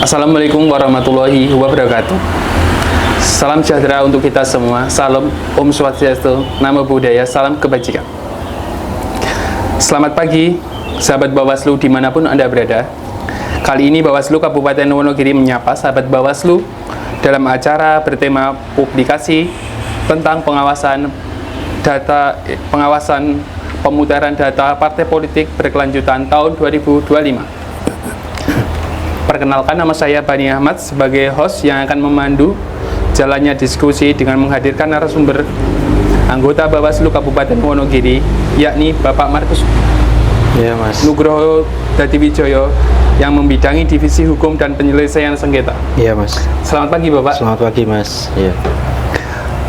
Assalamualaikum warahmatullahi wabarakatuh. Salam sejahtera untuk kita semua. Salam Om Swastiastu, Namo Buddhaya, salam kebajikan. Selamat pagi, sahabat Bawaslu dimanapun Anda berada. Kali ini Bawaslu Kabupaten Wonogiri menyapa sahabat Bawaslu dalam acara bertema publikasi tentang pengawasan pemutaran data partai politik berkelanjutan tahun 2025. Perkenalkan, nama saya Bani Ahmad sebagai host yang akan memandu jalannya diskusi dengan menghadirkan narasumber anggota Bawaslu Kabupaten Wonogiri, yakni Bapak Markus Nugroho Dadiwijoyo yang membidangi Divisi Hukum dan Penyelesaian Sengketa. Iya, Mas. Selamat pagi, Bapak. Selamat pagi, Mas. Iya.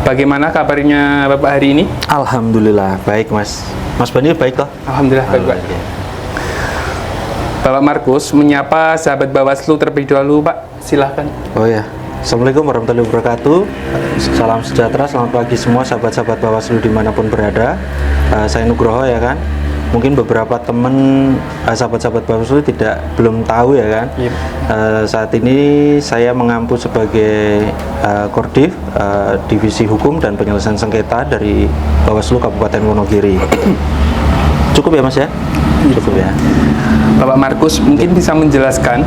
Bagaimana kabarnya Bapak hari ini? Alhamdulillah baik, Mas. Mas Bani baik toh? Alhamdulillah baik, Pak. Bapak Markus menyapa sahabat Bawaslu terlebih dahulu, Pak. Silahkan. Oh ya. Assalamualaikum warahmatullahi wabarakatuh. Salam sejahtera, selamat pagi semua sahabat-sahabat Bawaslu dimanapun berada. Saya Nugroho ya kan. Mungkin beberapa teman sahabat-sahabat Bawaslu belum tahu ya kan. Yep. Saat ini saya mengampu sebagai Kordif Divisi Hukum dan Penyelesaian Sengketa dari Bawaslu Kabupaten Wonogiri. Cukup ya, Mas ya? Cukup ya. Bapak Markus mungkin bisa menjelaskan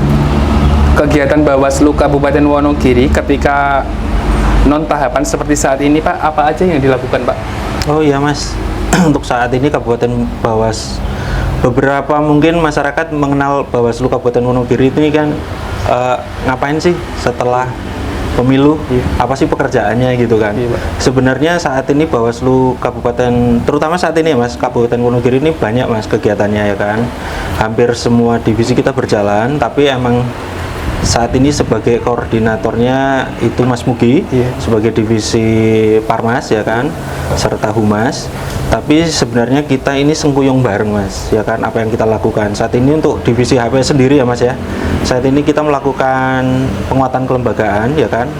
kegiatan Bawaslu Kabupaten Wonogiri ketika non tahapan seperti saat ini, Pak, apa aja yang dilakukan, Pak? Oh iya, Mas. Untuk saat ini Kabupaten beberapa mungkin masyarakat mengenal Bawaslu Kabupaten Wonogiri ini kan ngapain sih setelah pemilu, apa sih pekerjaannya gitu kan. Sebenarnya saat ini Bawaslu Kabupaten, terutama saat ini ya Mas, Kabupaten Wonogiri ini banyak Mas kegiatannya ya kan. Hampir semua divisi kita berjalan, tapi emang saat ini sebagai koordinatornya itu Mas Mugi, sebagai divisi Parmas ya kan, serta Humas. Tapi sebenarnya kita ini sengkuyung bareng Mas, ya kan, apa yang kita lakukan saat ini untuk divisi HP sendiri ya Mas ya. Saat ini kita melakukan penguatan kelembagaan ya kan,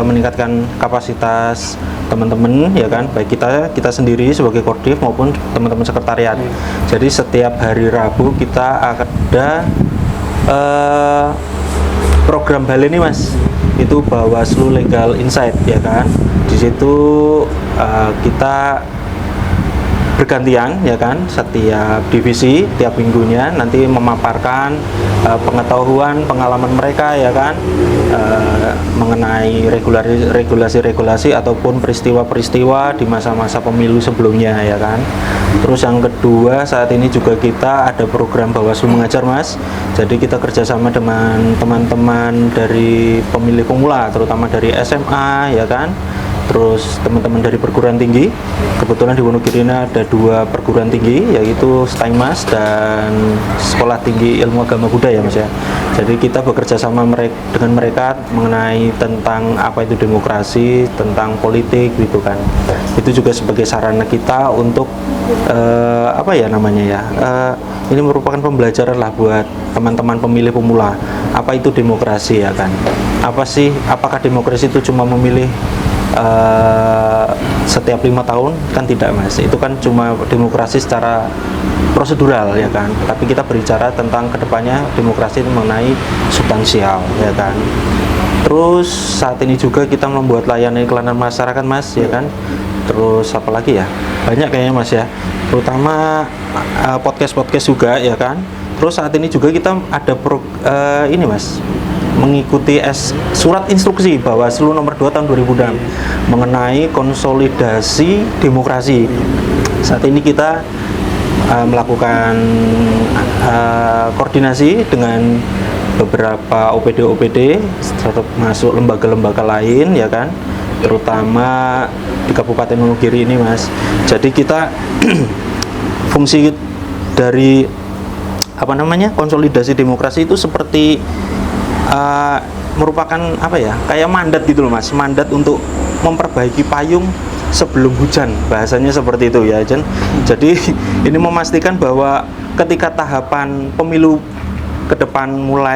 meningkatkan kapasitas teman-teman ya kan, baik kita sendiri sebagai Kordif maupun teman-teman sekretariat. Jadi setiap hari Rabu kita ada program baleni Mas, itu Bawaslu Legal Insight ya kan. Di situ kita bergantian ya kan, setiap divisi tiap minggunya nanti memaparkan pengalaman mereka ya kan, mengenai regulasi ataupun peristiwa-peristiwa di masa-masa pemilu sebelumnya ya kan. Terus yang kedua, saat ini juga kita ada program Bawaslu Mengajar Mas. Jadi kita kerjasama dengan teman-teman dari pemilih pemula, terutama dari SMA ya kan. Terus teman-teman dari perguruan tinggi, kebetulan di Wonogiri ada 2 perguruan tinggi, yaitu Staimas dan Sekolah Tinggi Ilmu Agama Budaya Mas ya. Jadi kita bekerja sama dengan mereka mengenai tentang apa itu demokrasi, tentang politik gitu kan. Itu juga sebagai sarana kita untuk ini merupakan pembelajaran lah buat teman-teman pemilih pemula. Apa itu demokrasi ya kan? Apakah demokrasi itu cuma memilih setiap 5 tahun? Kan tidak Mas, itu kan cuma demokrasi secara prosedural ya kan, tapi kita berbicara tentang kedepannya demokrasi mengenai substansial ya kan. Terus saat ini juga kita membuat layanan iklan masyarakat Mas ya kan. Terus apalagi ya, banyak kayaknya Mas ya, terutama podcast juga ya kan. Terus saat ini juga kita ada ini Mas, mengikuti surat instruksi Bawaslu nomor 2 tahun 2006 mengenai konsolidasi demokrasi. Saat ini kita melakukan koordinasi dengan beberapa OPD termasuk lembaga-lembaga lain ya kan, terutama di Kabupaten Wonogiri ini Mas. Jadi kita fungsi dari konsolidasi demokrasi itu seperti merupakan kayak mandat gitu loh Mas, mandat untuk memperbaiki payung sebelum hujan, bahasanya seperti itu ya Jen. Jadi ini memastikan bahwa ketika tahapan pemilu ke depan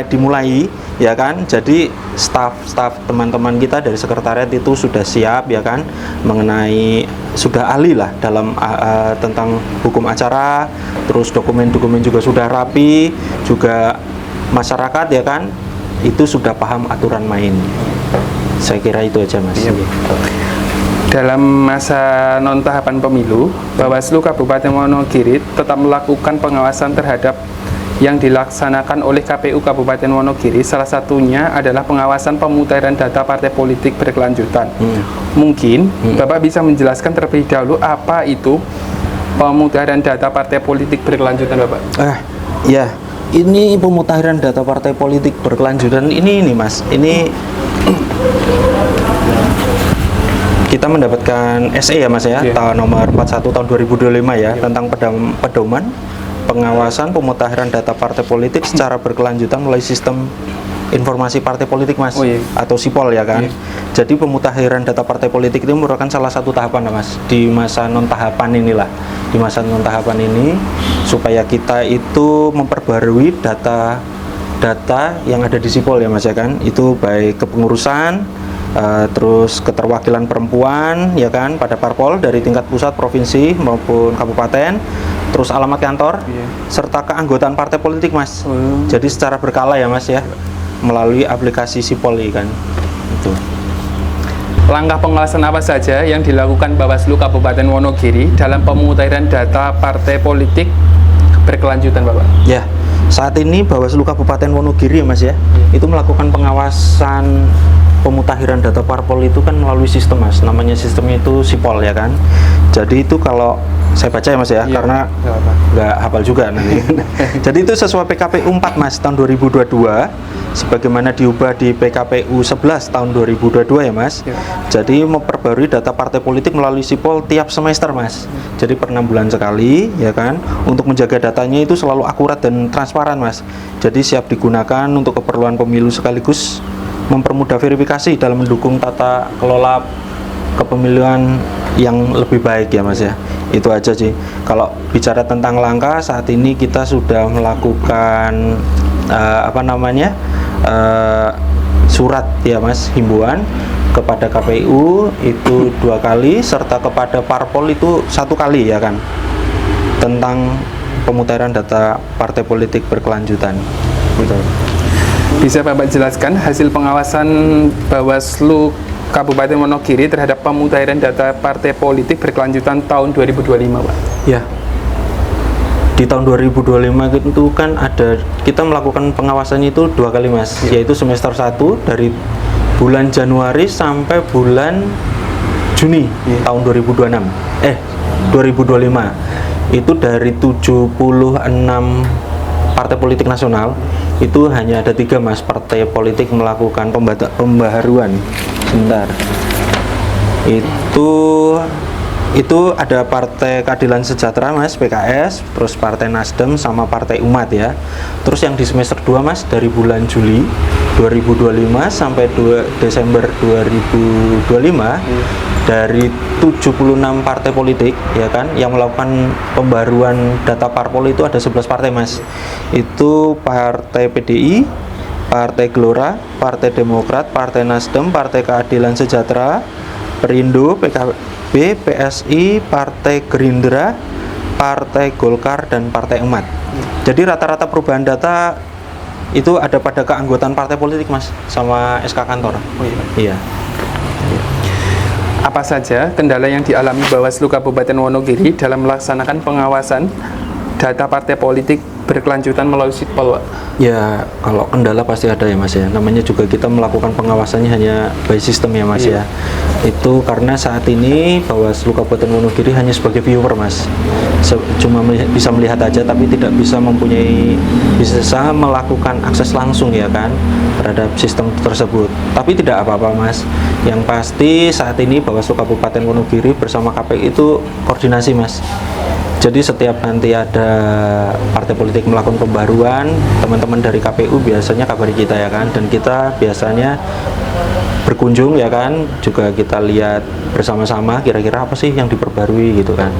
dimulai ya kan, jadi staf teman-teman kita dari sekretariat itu sudah siap ya kan, mengenai sudah ahli lah dalam tentang hukum acara, terus dokumen-dokumen juga sudah rapi, juga masyarakat ya kan itu sudah paham aturan main. Saya kira itu aja Mas. Iya. Dalam masa non tahapan pemilu, Bawaslu Kabupaten Wonogiri tetap melakukan pengawasan terhadap yang dilaksanakan oleh KPU Kabupaten Wonogiri. Salah satunya adalah pengawasan pemutahiran data partai politik berkelanjutan. Mungkin Bapak bisa menjelaskan terlebih dahulu apa itu pemutahiran data partai politik berkelanjutan, Bapak? Ya, ini pemutahiran data partai politik berkelanjutan ini Mas. Ini kita mendapatkan SE ya Mas ya, nomor 41 tahun 2025 ya, tentang pedoman pengawasan pemutahiran data partai politik secara berkelanjutan melalui sistem informasi partai politik Mas, atau SIPOL ya kan. Jadi pemutahiran data partai politik itu merupakan salah satu tahapan Mas di masa non tahapan inilah. Di masa non tahapan ini supaya kita itu memperbarui data yang ada di SIPOL ya Mas ya kan. Itu baik kepengurusan, terus keterwakilan perempuan ya kan pada parpol dari tingkat pusat, provinsi maupun kabupaten, terus alamat kantor, serta keanggotaan partai politik Mas. Jadi secara berkala ya Mas ya, melalui aplikasi SIPOL kan. Itu. Langkah pengawasan apa saja yang dilakukan Bawaslu Kabupaten Wonogiri dalam pemutahiran data partai politik berkelanjutan, Bapak? Ya, saat ini Bawaslu Kabupaten Wonogiri ya Mas ya, itu melakukan pengawasan pemutahiran data parpol itu kan melalui sistem Mas, namanya sistemnya itu SIPOL ya kan. Jadi itu kalau saya baca ya Mas ya, karena nggak hafal juga nanti. Jadi itu sesuai PKPU 4 Mas tahun 2022, sebagaimana diubah di PKPU 11 tahun 2022 ya Mas. Jadi memperbarui data partai politik melalui SIPOL tiap semester Mas. Jadi per 6 bulan sekali ya kan, untuk menjaga datanya itu selalu akurat dan transparan Mas. Jadi siap digunakan untuk keperluan pemilu sekaligus mempermudah verifikasi dalam mendukung tata kelola kepemiluan yang lebih baik ya Mas ya. Itu aja sih. Kalau bicara tentang langkah, saat ini kita sudah melakukan surat ya Mas, himbauan kepada KPU itu 2 kali, serta kepada parpol itu 1 kali ya kan, tentang pemutahiran data partai politik berkelanjutan. Gitu. Bisa Bapak jelaskan hasil pengawasan Bawaslu Kabupaten Wonogiri terhadap pemutahiran data partai politik berkelanjutan tahun 2025, Pak? Ya. Di tahun 2025 itu kan kita melakukan pengawasannya itu 2 kali Mas, yaitu semester 1 dari bulan Januari sampai bulan Juni tahun 2025. Itu dari 76 partai politik nasional, itu hanya ada 3 Mas partai politik melakukan pembaharuan. Sebentar. Itu ada Partai Keadilan Sejahtera Mas, PKS, terus Partai Nasdem sama Partai Umat ya. Terus yang di semester 2 Mas, dari bulan Juli 2025 sampai Desember 2025, dari 76 partai politik ya kan yang melakukan pembaruan data parpol itu ada 11 partai Mas. Itu Partai PDI, Partai Gelora, Partai Demokrat, Partai Nasdem, Partai Keadilan Sejahtera, Perindo, PKB, PSI, Partai Gerindra, Partai Golkar, dan Partai Umat. Jadi rata-rata perubahan data itu ada pada keanggotaan partai politik Mas, sama SK kantor. Iya. Apa saja kendala yang dialami Bawaslu Kabupaten Wonogiri dalam melaksanakan pengawasan data partai politik berkelanjutan melalui SIPOL, Pak? Ya, kalau kendala pasti ada ya Mas ya. Namanya juga kita melakukan pengawasannya hanya by system ya Mas ya. Itu karena saat ini Bawaslu Kabupaten Wonogiri hanya sebagai viewer Mas. Cuma bisa melihat aja, tapi tidak bisa bisa melakukan akses langsung ya kan terhadap sistem tersebut. Tapi tidak apa-apa Mas. Yang pasti saat ini Bawaslu Kabupaten Wonogiri bersama KPU itu koordinasi Mas. Jadi setiap nanti ada partai politik melakukan pembaruan, teman-teman dari KPU biasanya kabari kita ya kan, dan kita biasanya berkunjung ya kan, juga kita lihat bersama-sama kira-kira apa sih yang diperbarui gitu kan.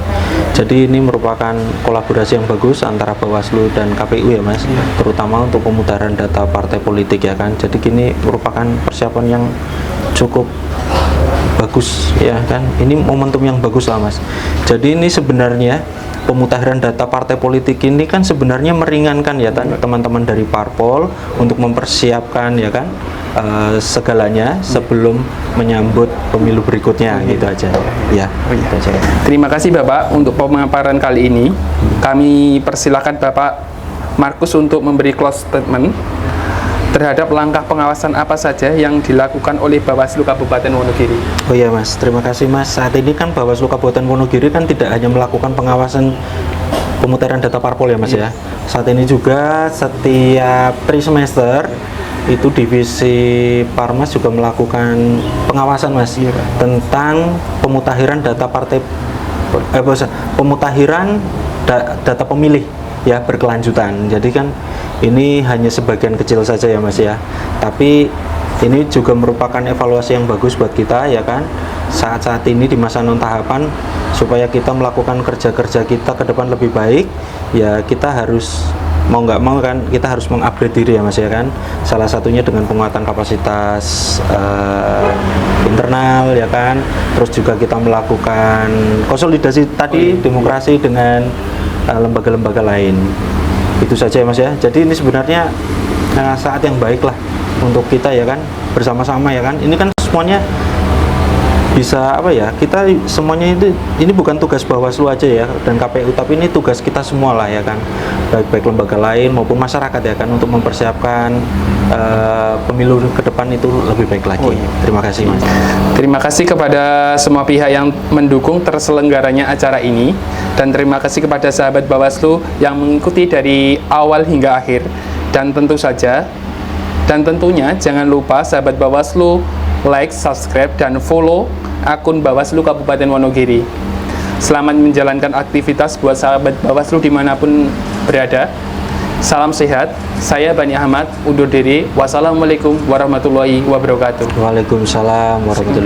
Jadi ini merupakan kolaborasi yang bagus antara Bawaslu dan KPU ya Mas, terutama untuk pemutaran data partai politik ya kan. Jadi ini merupakan persiapan yang cukup bagus ya kan. Ini momentum yang bagus lah Mas. Jadi ini sebenarnya pemutahiran data partai politik ini kan sebenarnya meringankan ya teman-teman dari parpol untuk mempersiapkan ya kan segalanya sebelum menyambut pemilu berikutnya gitu aja ya. Gitu aja. Terima kasih Bapak untuk pemaparan kali ini. Kami persilakan Bapak Markus untuk memberi close statement terhadap langkah pengawasan apa saja yang dilakukan oleh Bawaslu Kabupaten Wonogiri. Oh iya Mas, terima kasih Mas. Saat ini kan Bawaslu Kabupaten Wonogiri kan tidak hanya melakukan pengawasan pemutahiran data parpol ya Mas ya. Saat ini juga setiap trimester itu divisi Parmas juga melakukan pengawasan Mas tentang pemutahiran data partai pemutahiran data pemilih ya berkelanjutan. Jadi kan ini hanya sebagian kecil saja ya Mas ya. Tapi ini juga merupakan evaluasi yang bagus buat kita ya kan. Saat-saat ini di masa non tahapan supaya kita melakukan kerja-kerja kita ke depan lebih baik, ya kita harus mau nggak mau kan kita harus mengupgrade diri ya Mas ya kan. Salah satunya dengan penguatan kapasitas internal ya kan. Terus juga kita melakukan konsolidasi tadi demokrasi dengan lembaga-lembaga lain. Itu saja ya Mas ya. Jadi ini sebenarnya saat yang baik lah untuk kita ya kan bersama-sama ya kan. Ini kan semuanya bisa apa ya, kita semuanya ini bukan tugas Bawaslu aja ya dan KPU, tapi ini tugas kita semua lah ya kan, baik lembaga lain maupun masyarakat ya kan untuk mempersiapkan pemilu ke depan itu lebih baik lagi. Terima kasih Mas. Terima kasih kepada semua pihak yang mendukung terselenggaranya acara ini, dan terima kasih kepada sahabat Bawaslu yang mengikuti dari awal hingga akhir. Dan tentunya jangan lupa sahabat Bawaslu like, subscribe, dan follow akun Bawaslu Kabupaten Wonogiri. Selamat menjalankan aktivitas buat sahabat Bawaslu dimanapun berada. Salam sehat. Saya Bani Ahmad undur diri. Wassalamualaikum warahmatullahi wabarakatuh. Waalaikumsalam warahmatullahi wabarakatuh.